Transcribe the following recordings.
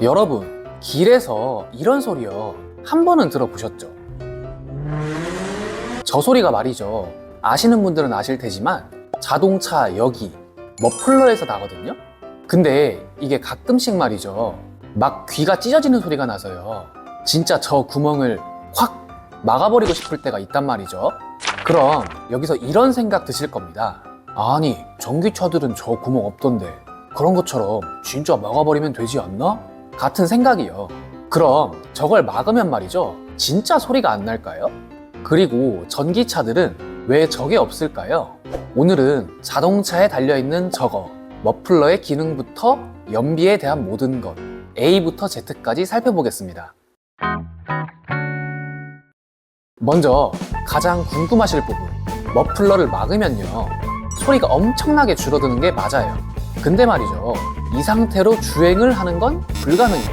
여러분, 길에서 이런 소리요. 한 번은 들어보셨죠? 저 소리가 말이죠. 아시는 분들은 아실 테지만 자동차 여기 머플러에서 나거든요? 근데 이게 가끔씩 말이죠. 막 귀가 찢어지는 소리가 나서요. 진짜 저 구멍을 확 막아버리고 싶을 때가 있단 말이죠. 그럼 여기서 이런 생각 드실 겁니다. 아니, 전기차들은 저 구멍 없던데 그런 것처럼 진짜 막아버리면 되지 않나? 같은 생각이요. 그럼 저걸 막으면 말이죠. 진짜 소리가 안 날까요? 그리고 전기차들은 왜 저게 없을까요? 오늘은 자동차에 달려있는 저거, 머플러의 기능부터 연비에 대한 모든 것, A부터 Z까지 살펴보겠습니다. 먼저 가장 궁금하실 부분, 머플러를 막으면요. 소리가 엄청나게 줄어드는 게 맞아요. 근데 말이죠. 이 상태로 주행을 하는 건 불가능해요.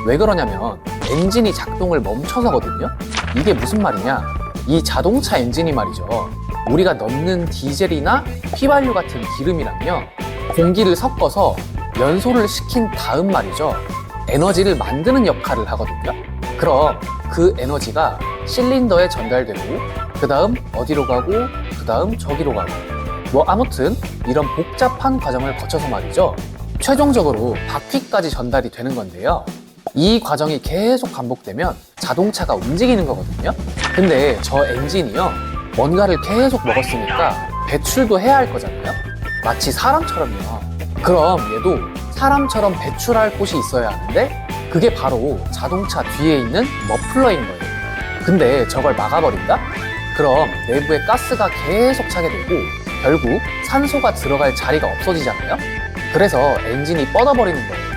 왜 그러냐면 엔진이 작동을 멈춰서거든요. 이게 무슨 말이냐? 이 자동차 엔진이 말이죠. 우리가 넣는 디젤이나 휘발유 같은 기름이랑요. 공기를 섞어서 연소를 시킨 다음 말이죠. 에너지를 만드는 역할을 하거든요. 그럼 그 에너지가 실린더에 전달되고 그 다음 어디로 가고 그 다음 저기로 가고 뭐 아무튼 이런 복잡한 과정을 거쳐서 말이죠. 최종적으로 바퀴까지 전달이 되는 건데요. 이 과정이 계속 반복되면 자동차가 움직이는 거거든요. 근데 저 엔진이요. 뭔가를 계속 먹었으니까 배출도 해야 할 거잖아요. 마치 사람처럼요. 그럼 얘도 사람처럼 배출할 곳이 있어야 하는데 그게 바로 자동차 뒤에 있는 머플러인 거예요. 근데 저걸 막아버린다? 그럼 내부에 가스가 계속 차게 되고 결국 산소가 들어갈 자리가 없어지잖아요. 그래서 엔진이 뻗어버리는 거예요.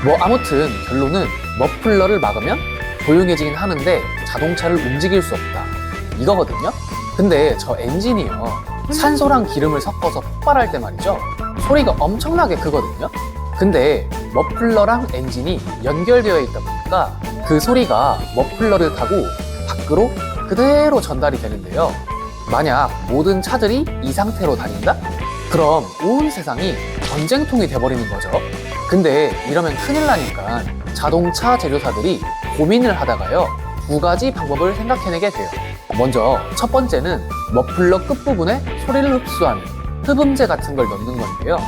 뭐 아무튼 결론은 머플러를 막으면 조용해지긴 하는데 자동차를 움직일 수 없다. 이거거든요. 근데 저 엔진이요. 산소랑 기름을 섞어서 폭발할 때 말이죠. 소리가 엄청나게 크거든요. 근데 머플러랑 엔진이 연결되어 있다 보니까 그 소리가 머플러를 타고 밖으로 그대로 전달이 되는데요. 만약 모든 차들이 이 상태로 다닌다? 그럼 온 세상이 전쟁통이 돼버리는 거죠. 근데 이러면 큰일 나니까 자동차 제조사들이 고민을 하다가요. 두 가지 방법을 생각해내게 돼요. 먼저 첫 번째는 머플러 끝부분에 소리를 흡수하는 흡음재 같은 걸 넣는 건데요.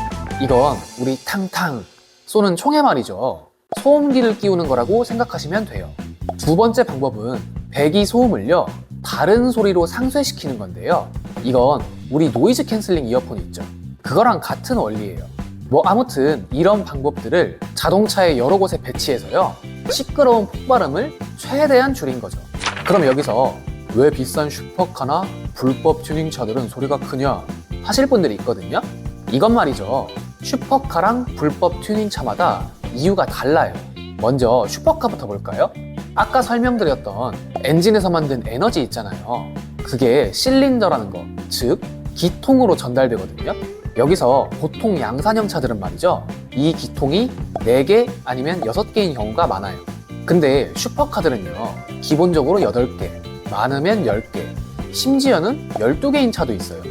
이건 우리 탕탕 쏘는 총에 말이죠. 소음기를 끼우는 거라고 생각하시면 돼요. 두 번째 방법은 배기 소음을요. 다른 소리로 상쇄시키는 건데요. 이건 우리 노이즈 캔슬링 이어폰 있죠. 그거랑 같은 원리예요. 뭐 아무튼 이런 방법들을 자동차의 여러 곳에 배치해서요. 시끄러운 폭발음을 최대한 줄인 거죠. 그럼 여기서 왜 비싼 슈퍼카나 불법 튜닝차들은 소리가 크냐 하실 분들이 있거든요. 이건 말이죠. 슈퍼카랑 불법 튜닝차마다 이유가 달라요. 먼저 슈퍼카부터 볼까요? 아까 설명드렸던 엔진에서 만든 에너지 있잖아요. 그게 실린더라는 거, 즉 기통으로 전달되거든요. 여기서 보통 양산형 차들은 말이죠. 이 기통이 4개 아니면 6개인 경우가 많아요. 근데 슈퍼카들은요. 기본적으로 8개, 많으면 10개, 심지어는 12개인 차도 있어요.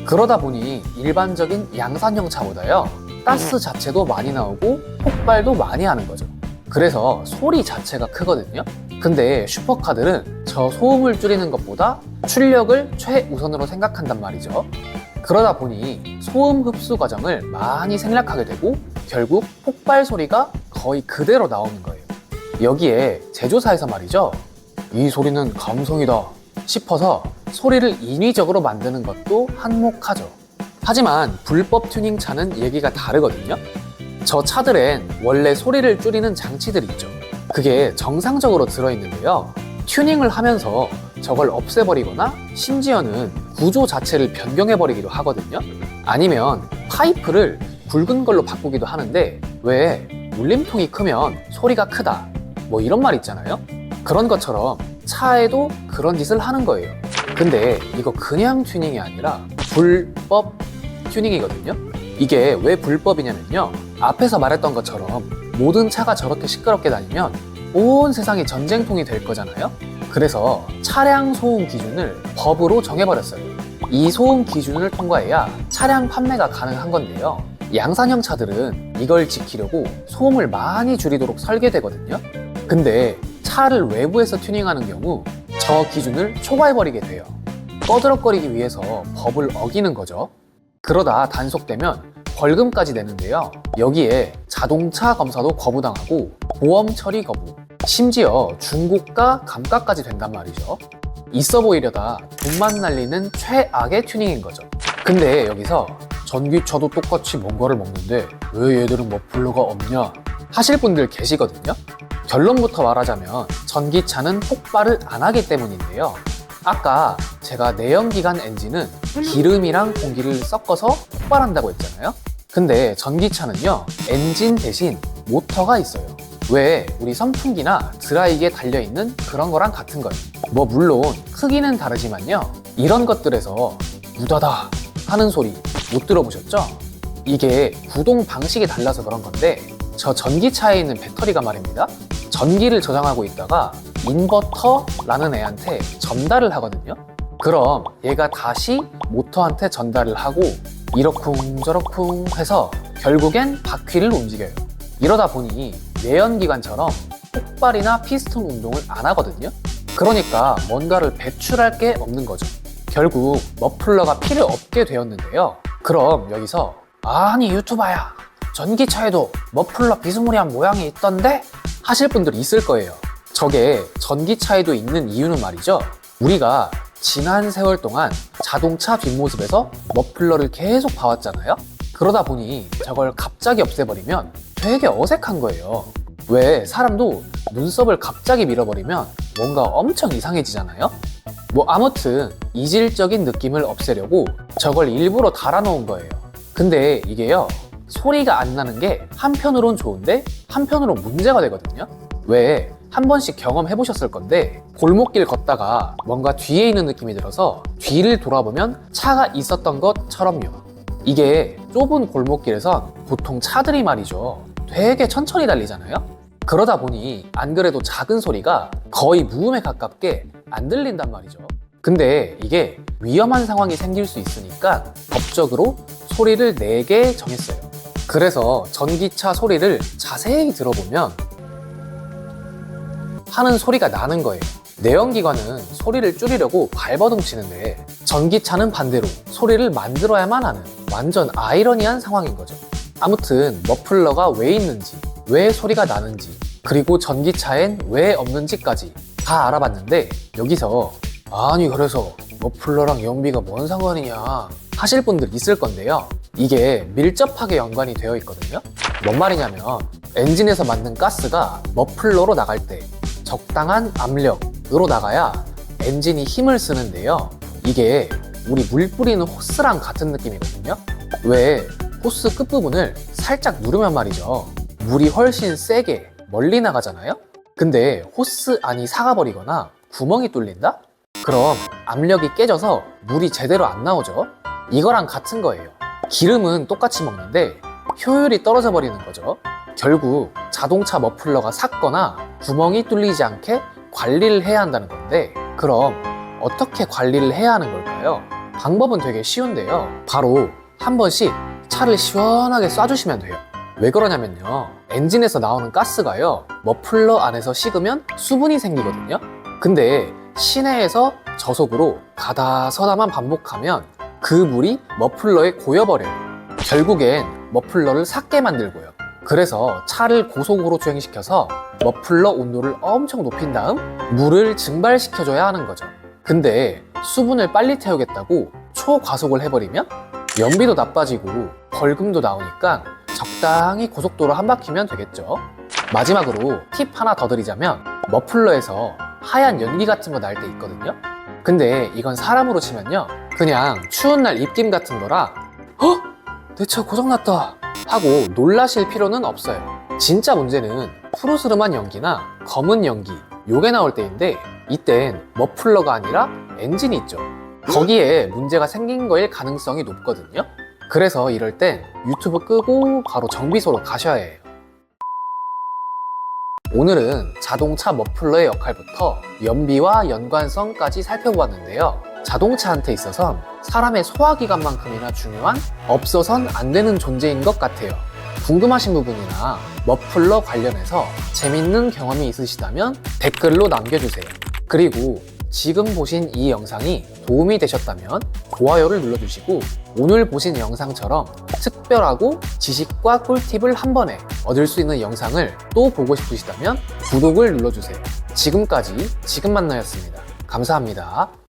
그러다 보니 일반적인 양산형 차보다요. 가스 자체도 많이 나오고 폭발도 많이 하는 거죠. 그래서 소리 자체가 크거든요. 근데 슈퍼카들은 저 소음을 줄이는 것보다 출력을 최우선으로 생각한단 말이죠. 그러다 보니 소음 흡수 과정을 많이 생략하게 되고 결국 폭발 소리가 거의 그대로 나오는 거예요. 여기에 제조사에서 말이죠. 이 소리는 감성이다 싶어서 소리를 인위적으로 만드는 것도 한몫하죠. 하지만 불법 튜닝 차는 얘기가 다르거든요. 저 차들엔 원래 소리를 줄이는 장치들이 있죠. 그게 정상적으로 들어있는데요. 튜닝을 하면서 저걸 없애버리거나 심지어는 구조 자체를 변경해버리기도 하거든요. 아니면 파이프를 굵은 걸로 바꾸기도 하는데 왜 울림통이 크면 소리가 크다 뭐 이런 말 있잖아요. 그런 것처럼 차에도 그런 짓을 하는 거예요. 근데 이거 그냥 튜닝이 아니라 불법 튜닝이거든요. 이게 왜 불법이냐면요. 앞에서 말했던 것처럼 모든 차가 저렇게 시끄럽게 다니면 온 세상이 전쟁통이 될 거잖아요. 그래서 차량 소음 기준을 법으로 정해버렸어요. 이 소음 기준을 통과해야 차량 판매가 가능한 건데요. 양산형 차들은 이걸 지키려고 소음을 많이 줄이도록 설계되거든요. 근데 차를 외부에서 튜닝하는 경우 저 기준을 초과해버리게 돼요. 꺼드럭거리기 위해서 법을 어기는 거죠. 그러다 단속되면 벌금까지 내는데요. 여기에 자동차 검사도 거부당하고 보험 처리 거부, 심지어 중고가 감가까지 된단 말이죠. 있어 보이려다 돈만 날리는 최악의 튜닝인 거죠. 근데 여기서 전기차도 똑같이 뭔가를 먹는데 왜 얘들은 머플러가 없냐 하실 분들 계시거든요. 결론부터 말하자면 전기차는 폭발을 안 하기 때문인데요. 아까 제가 내연기관 엔진은 기름이랑 공기를 섞어서 폭발한다고 했잖아요. 근데 전기차는요, 엔진 대신 모터가 있어요. 왜 우리 선풍기나 드라이기에 달려있는 그런 거랑 같은 거예요. 뭐 물론 크기는 다르지만요, 이런 것들에서 우다다 하는 소리 못 들어보셨죠? 이게 구동 방식이 달라서 그런 건데, 저 전기차에 있는 배터리가 말입니다, 전기를 저장하고 있다가 인버터라는 애한테 전달을 하거든요. 그럼 얘가 다시 모터한테 전달을 하고 이러쿵저러쿵 해서 결국엔 바퀴를 움직여요. 이러다 보니 내연기관처럼 폭발이나 피스톤 운동을 안 하거든요. 그러니까 뭔가를 배출할 게 없는 거죠. 결국 머플러가 필요 없게 되었는데요. 그럼 여기서 아니 유튜버야, 전기차에도 머플러 비스무리한 모양이 있던데? 하실 분들이 있을 거예요. 저게 전기차에도 있는 이유는 말이죠, 우리가 지난 세월 동안 자동차 뒷모습에서 머플러를 계속 봐왔잖아요. 그러다 보니 저걸 갑자기 없애버리면 되게 어색한 거예요. 왜 사람도 눈썹을 갑자기 밀어버리면 뭔가 엄청 이상해지잖아요. 뭐 아무튼 이질적인 느낌을 없애려고 저걸 일부러 달아놓은 거예요. 근데 이게요, 소리가 안 나는 게 한편으론 좋은데 한편으론 문제가 되거든요. 왜 한 번씩 경험해 보셨을 건데, 골목길 걷다가 뭔가 뒤에 있는 느낌이 들어서 뒤를 돌아보면 차가 있었던 것처럼요. 이게 좁은 골목길에선 보통 차들이 말이죠, 되게 천천히 달리잖아요. 그러다 보니 안 그래도 작은 소리가 거의 무음에 가깝게 안 들린단 말이죠. 근데 이게 위험한 상황이 생길 수 있으니까 법적으로 소리를 내게 정했어요. 그래서 전기차 소리를 자세히 들어보면 하는 소리가 나는 거예요. 내연기관은 소리를 줄이려고 발버둥 치는데 전기차는 반대로 소리를 만들어야만 하는 완전 아이러니한 상황인 거죠. 아무튼 머플러가 왜 있는지, 왜 소리가 나는지, 그리고 전기차엔 왜 없는지까지 다 알아봤는데, 여기서 아니 그래서 머플러랑 연비가 뭔 상관이냐 하실 분들 있을 건데요. 이게 밀접하게 연관이 되어 있거든요. 뭔 말이냐면 엔진에서 만든 가스가 머플러로 나갈 때 적당한 압력으로 나가야 엔진이 힘을 쓰는데요. 이게 우리 물 뿌리는 호스랑 같은 느낌이거든요. 왜 호스 끝부분을 살짝 누르면 말이죠, 물이 훨씬 세게 멀리 나가잖아요. 근데 호스 안이 삭아버리거나 구멍이 뚫린다? 그럼 압력이 깨져서 물이 제대로 안 나오죠. 이거랑 같은 거예요. 기름은 똑같이 먹는데 효율이 떨어져 버리는 거죠. 결국 자동차 머플러가 삭거나 구멍이 뚫리지 않게 관리를 해야 한다는 건데, 그럼 어떻게 관리를 해야 하는 걸까요? 방법은 되게 쉬운데요. 바로 한 번씩 차를 시원하게 쏴주시면 돼요. 왜 그러냐면요, 엔진에서 나오는 가스가요, 머플러 안에서 식으면 수분이 생기거든요. 근데 시내에서 저속으로 가다 서다만 반복하면 그 물이 머플러에 고여버려요. 결국엔 머플러를 삭게 만들고요. 그래서 차를 고속으로 주행시켜서 머플러 온도를 엄청 높인 다음 물을 증발시켜줘야 하는 거죠. 근데 수분을 빨리 태우겠다고 초과속을 해버리면 연비도 나빠지고 벌금도 나오니까 적당히 고속도로 한 바퀴면 되겠죠. 마지막으로 팁 하나 더 드리자면, 머플러에서 하얀 연기 같은 거 날 때 있거든요. 근데 이건 사람으로 치면요, 그냥 추운 날 입김 같은 거라 내 차 고장났다 하고 놀라실 필요는 없어요. 진짜 문제는 푸르스름한 연기나 검은 연기, 요게 나올 때인데, 이땐 머플러가 아니라 엔진이 있죠. 거기에 문제가 생긴 거일 가능성이 높거든요. 그래서 이럴 땐 유튜브 끄고 바로 정비소로 가셔야 해요. 오늘은 자동차 머플러의 역할부터 연비와 연관성까지 살펴보았는데요. 자동차한테 있어선 사람의 소화기관만큼이나 중요한 없어선 안 되는 존재인 것 같아요. 궁금하신 부분이나 머플러 관련해서 재밌는 경험이 있으시다면 댓글로 남겨주세요. 그리고 지금 보신 이 영상이 도움이 되셨다면 좋아요를 눌러주시고 오늘 보신 영상처럼 특별하고 지식과 꿀팁을 한 번에 얻을 수 있는 영상을 또 보고 싶으시다면 구독을 눌러주세요. 지금까지 지금 만나였습니다. 감사합니다.